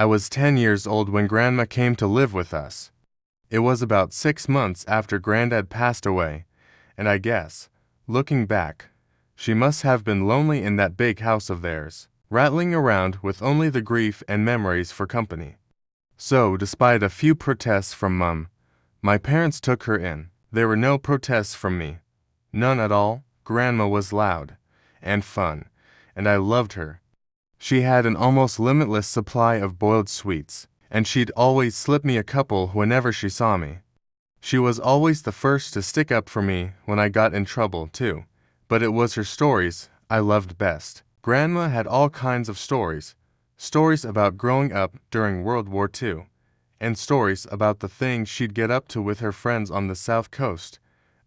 I was 10 years old when Grandma came to live with us. It was about 6 months after Granddad passed away, and I guess, looking back, she must have been lonely in that big house of theirs, rattling around with only the grief and memories for company. So, despite a few protests from Mum, my parents took her in. There were no protests from me. None at all. Grandma was loud and fun, and I loved her. She had an almost limitless supply of boiled sweets, and she'd always slip me a couple whenever she saw me. She was always the first to stick up for me when I got in trouble, too. But it was her stories I loved best. Grandma had all kinds of stories. Stories about growing up during World War II, and stories about the things she'd get up to with her friends on the South Coast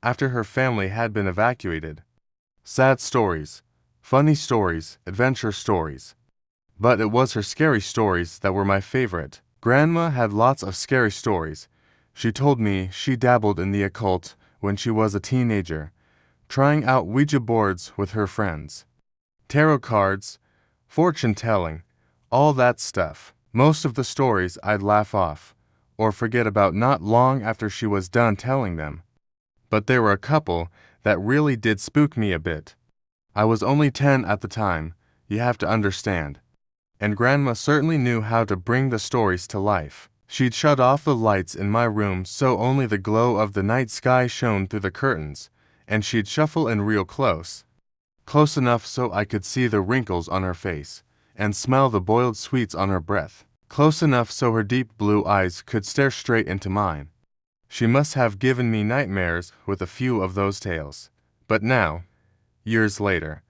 after her family had been evacuated. Sad stories, funny stories, adventure stories. But it was her scary stories that were my favorite. Grandma had lots of scary stories. She told me she dabbled in the occult when she was a teenager, trying out Ouija boards with her friends. Tarot cards, fortune-telling, all that stuff. Most of the stories I'd laugh off, or forget about not long after she was done telling them. But there were a couple that really did spook me a bit. I was only 10 at the time, you have to understand. And Grandma certainly knew how to bring the stories to life. She'd shut off the lights in my room so only the glow of the night sky shone through the curtains, and she'd shuffle in real close. Close enough so I could see the wrinkles on her face, and smell the boiled sweets on her breath. Close enough so her deep blue eyes could stare straight into mine. She must have given me nightmares with a few of those tales. But now, years later,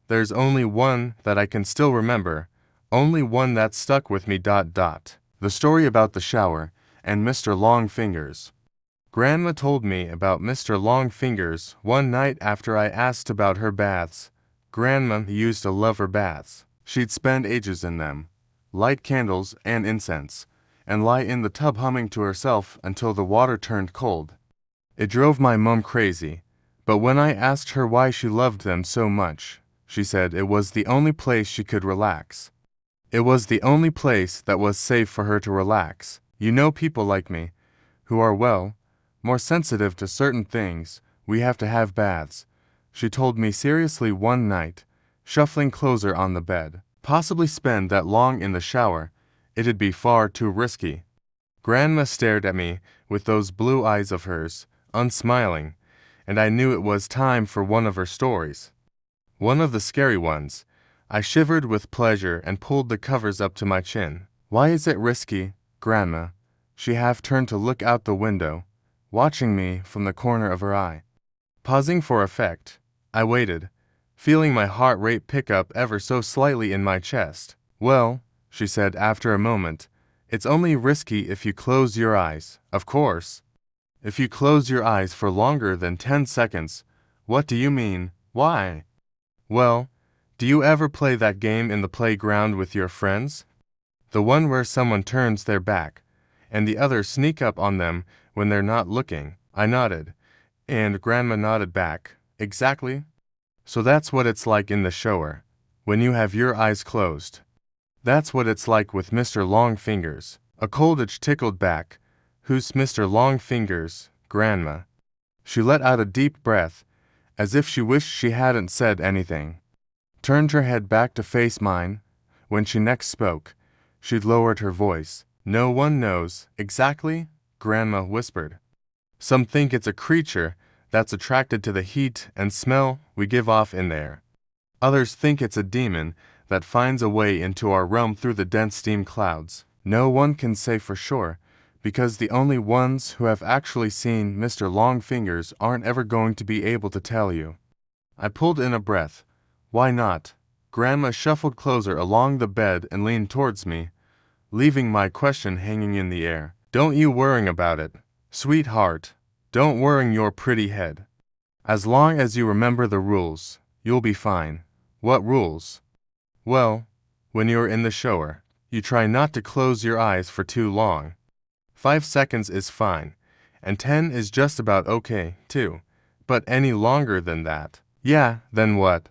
there's only one that I can still remember, only one that stuck with me. The story about the shower and Mr. Longfingers. Grandma told me about Mr. Longfingers one night after I asked about her baths. Grandma used to love her baths. She'd spend ages in them, light candles and incense, and lie in the tub humming to herself until the water turned cold. It drove my mum crazy, but when I asked her why she loved them so much, she said it was the only place she could relax. It was the only place that was safe for her to relax. You know, people like me, who are, well, more sensitive to certain things, we have to have baths, she told me seriously one night, shuffling closer on the bed. Possibly spend that long in the shower, it'd be far too risky. Grandma stared at me with those blue eyes of hers, unsmiling, and I knew it was time for one of her stories. One of the scary ones. I shivered with pleasure and pulled the covers up to my chin. Why is it risky, Grandma? She half turned to look out the window, watching me from the corner of her eye. Pausing for effect, I waited, feeling my heart rate pick up ever so slightly in my chest. Well, she said after a moment, it's only risky if you close your eyes, of course. If you close your eyes for longer than 10 seconds, what do you mean, why? Well, do you ever play that game in the playground with your friends? The one where someone turns their back, and the others sneak up on them when they're not looking. I nodded, and Grandma nodded back. Exactly. So that's what it's like in the shower, when you have your eyes closed. That's what it's like with Mr. Longfingers. A cold itch tickled back. Who's Mr. Longfingers, Grandma? She let out a deep breath, as if she wished she hadn't said anything. Turned her head back to face mine. When she next spoke, she'd lowered her voice. No one knows exactly, Grandma whispered. Some think it's a creature that's attracted to the heat and smell we give off in there. Others think it's a demon that finds a way into our realm through the dense steam clouds. No one can say for sure, because the only ones who have actually seen Mr. Longfingers aren't ever going to be able to tell you. I pulled in a breath. Why not? Grandma shuffled closer along the bed and leaned towards me, leaving my question hanging in the air. Don't you worry about it, sweetheart. Don't worry your pretty head. As long as you remember the rules, you'll be fine. What rules? Well, when you're in the shower, you try not to close your eyes for too long. 5 seconds is fine, and 10 is just about okay, too. But any longer than that, yeah, then what?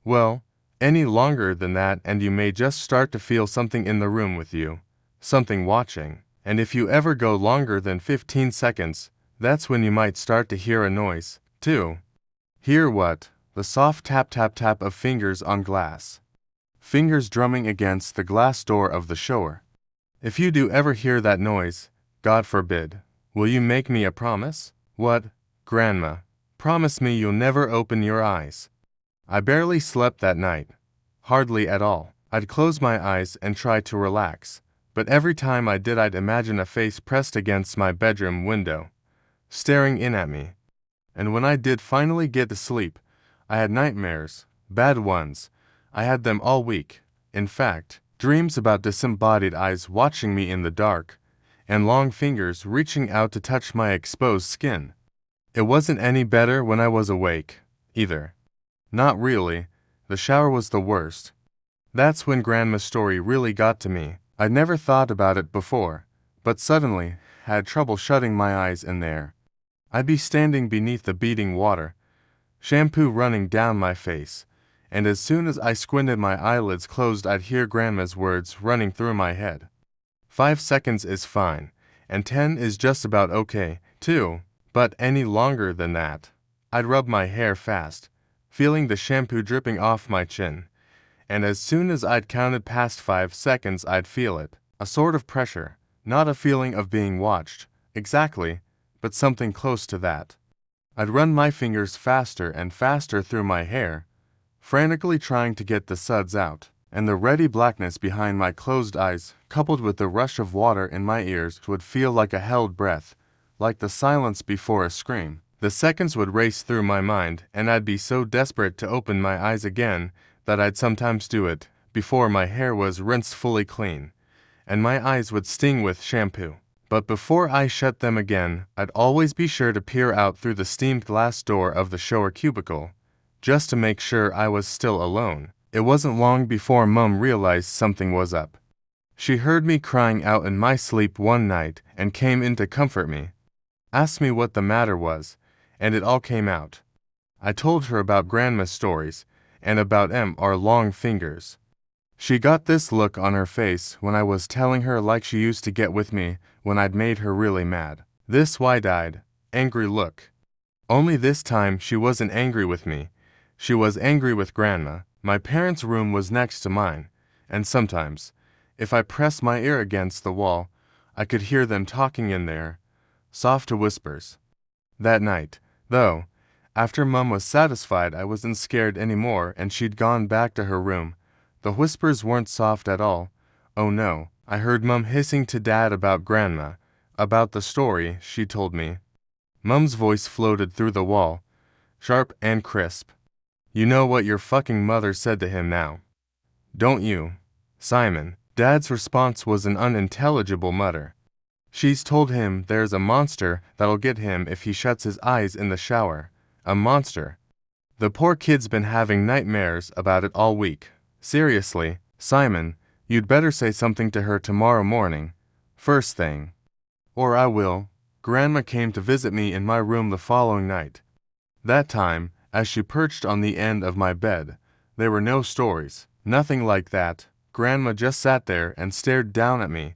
Well, any longer than that and you may just start to feel something in the room with you. something watching. And if you ever go longer than 15 seconds, that's when you might start to hear a noise, too. Hear what? The soft tap tap tap of fingers on glass. Fingers drumming against the glass door of the shower. If you do ever hear that noise, God forbid, will you make me a promise? What, Grandma? Promise me you'll never open your eyes. I barely slept that night. Hardly at all. I'd close my eyes and try to relax, but every time I did I'd imagine a face pressed against my bedroom window, staring in at me. And when I did finally get to sleep, I had nightmares, bad ones. I had them all week. In fact, dreams about disembodied eyes watching me in the dark, and long fingers reaching out to touch my exposed skin. It wasn't any better when I was awake, either. Not really. The shower was the worst. That's when Grandma's story really got to me. I'd never thought about it before, but suddenly had trouble shutting my eyes in there. I'd be standing beneath the beating water, shampoo running down my face, and as soon as I squinted my eyelids closed I'd hear Grandma's words running through my head. 5 seconds is fine, and 10 is just about okay, too, but any longer than that, I'd rub my hair fast, feeling the shampoo dripping off my chin, and as soon as I'd counted past 5 seconds I'd feel it, a sort of pressure, not a feeling of being watched, exactly, but something close to that. I'd run my fingers faster and faster through my hair, frantically trying to get the suds out, and the ready blackness behind my closed eyes, coupled with the rush of water in my ears, would feel like a held breath, like the silence before a scream. The seconds would race through my mind, and I'd be so desperate to open my eyes again that I'd sometimes do it before my hair was rinsed fully clean, and my eyes would sting with shampoo. But before I shut them again, I'd always be sure to peer out through the steamed glass door of the shower cubicle, just to make sure I was still alone. It wasn't long before Mum realized something was up. She heard me crying out in my sleep one night and came in to comfort me, asked me what the matter was, and it all came out. I told her about Grandma's stories, and about our long fingers. She got this look on her face when I was telling her like she used to get with me when I'd made her really mad. This wide-eyed, angry look. Only this time she wasn't angry with me. She was angry with Grandma. My parents' room was next to mine, and sometimes, if I pressed my ear against the wall, I could hear them talking in there, soft whispers. That night, though, after Mum was satisfied I wasn't scared anymore and she'd gone back to her room, the whispers weren't soft at all. Oh no, I heard Mum hissing to Dad about Grandma, about the story she told me. Mum's voice floated through the wall, sharp and crisp. You know what your fucking mother said to him now, don't you, Simon? Dad's response was an unintelligible mutter. She's told him there's a monster that'll get him if he shuts his eyes in the shower. A monster. The poor kid's been having nightmares about it all week. Seriously, Simon, you'd better say something to her tomorrow morning, first thing. Or I will. Grandma came to visit me in my room the following night. That time, as she perched on the end of my bed, there were no stories, nothing like that. Grandma just sat there and stared down at me,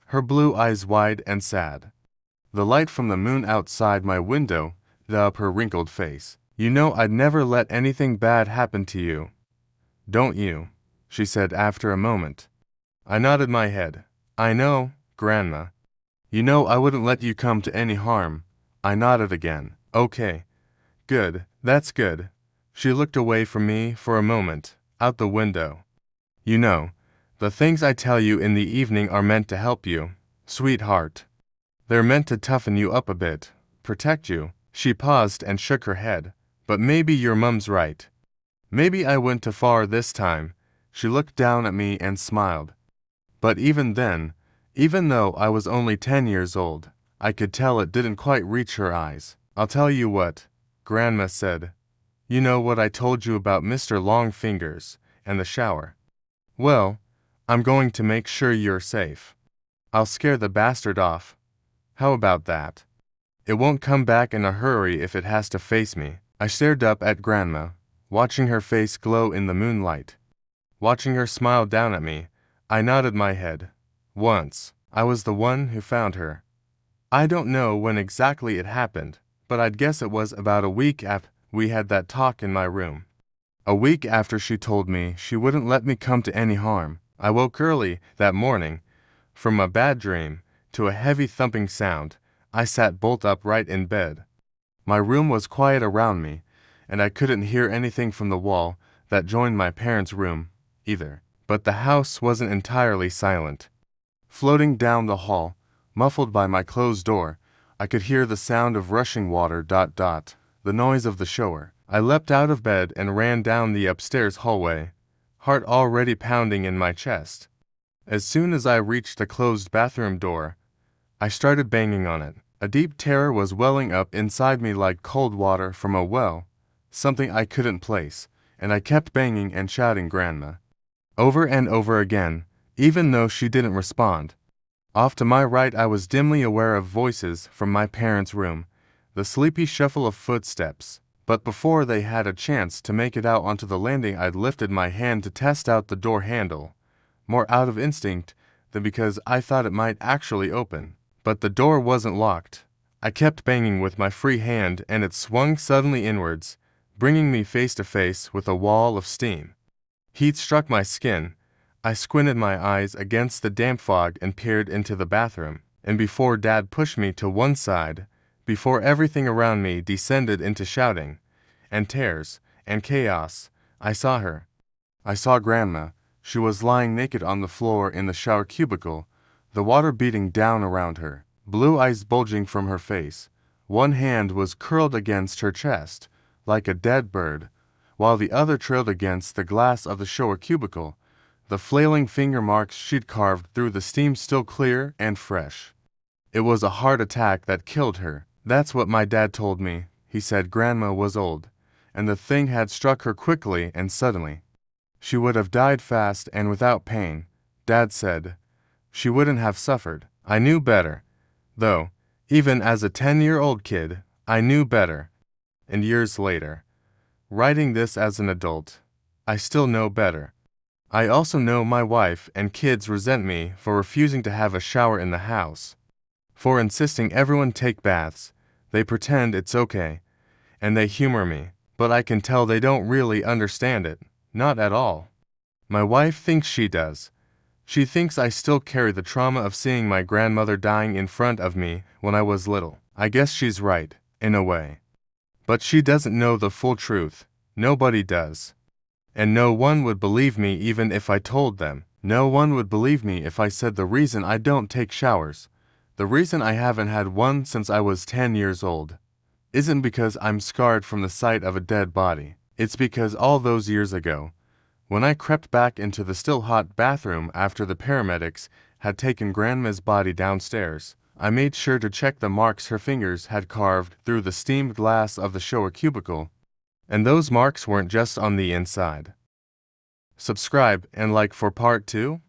her blue eyes wide and sad. The light from the moon outside my window lit up her wrinkled face. You know I'd never let anything bad happen to you, don't you? She said after a moment. I nodded my head. I know, Grandma. You know I wouldn't let you come to any harm. I nodded again. Okay. Good, that's good. She looked away from me for a moment, out the window. You know, the things I tell you in the evening are meant to help you, sweetheart. They're meant to toughen you up a bit, protect you. She paused and shook her head. But maybe your mum's right. Maybe I went too far this time. She looked down at me and smiled. But even then, even though I was only 10 years old, I could tell it didn't quite reach her eyes. I'll tell you what, Grandma said. You know what I told you about Mr. Longfingers and the shower? Well, I'm going to make sure you're safe. I'll scare the bastard off. How about that? It won't come back in a hurry if it has to face me. I stared up at Grandma, watching her face glow in the moonlight. Watching her smile down at me, I nodded my head. Once, I was the one who found her. I don't know when exactly it happened, but I'd guess it was about a week after we had that talk in my room. A week after she told me she wouldn't let me come to any harm. I woke early that morning from a bad dream to a heavy thumping sound. I sat bolt upright in bed. My room was quiet around me, and I couldn't hear anything from the wall that joined my parents' room, either. But the house wasn't entirely silent. Floating down the hall, muffled by my closed door, I could hear the sound of rushing water. The noise of the shower. I leapt out of bed and ran down the upstairs hallway, heart already pounding in my chest. As soon as I reached the closed bathroom door, I started banging on it. A deep terror was welling up inside me like cold water from a well, something I couldn't place, and I kept banging and shouting Grandma over and over again, even though she didn't respond. Off to my right I was dimly aware of voices from my parents' room, the sleepy shuffle of footsteps. But before they had a chance to make it out onto the landing, I'd lifted my hand to test out the door handle, more out of instinct than because I thought it might actually open. But the door wasn't locked. I kept banging with my free hand and it swung suddenly inwards, bringing me face to face with a wall of steam. Heat struck my skin. I squinted my eyes against the damp fog and peered into the bathroom. And before Dad pushed me to one side, before everything around me descended into shouting and tears and chaos, I saw her. I saw Grandma. She was lying naked on the floor in the shower cubicle, the water beating down around her, blue eyes bulging from her face. One hand was curled against her chest, like a dead bird, while the other trailed against the glass of the shower cubicle, the flailing finger marks she'd carved through the steam still clear and fresh. It was a heart attack that killed her. That's what my dad told me. He said Grandma was old, and the thing had struck her quickly and suddenly. She would have died fast and without pain, Dad said. She wouldn't have suffered. I knew better. Though, even as a 10-year-old kid, I knew better. And years later, writing this as an adult, I still know better. I also know my wife and kids resent me for refusing to have a shower in the house, for insisting everyone take baths. They pretend it's okay, and they humor me, but I can tell they don't really understand it, not at all. My wife thinks she does. She thinks I still carry the trauma of seeing my grandmother dying in front of me when I was little. I guess she's right, in a way. But she doesn't know the full truth. Nobody does. And no one would believe me even if I told them. No one would believe me if I said the reason I don't take showers, the reason I haven't had one since I was 10 years old, isn't because I'm scarred from the sight of a dead body. It's because all those years ago, when I crept back into the still hot bathroom after the paramedics had taken Grandma's body downstairs, I made sure to check the marks her fingers had carved through the steamed glass of the shower cubicle. And those marks weren't just on the inside. Subscribe and like for part 2.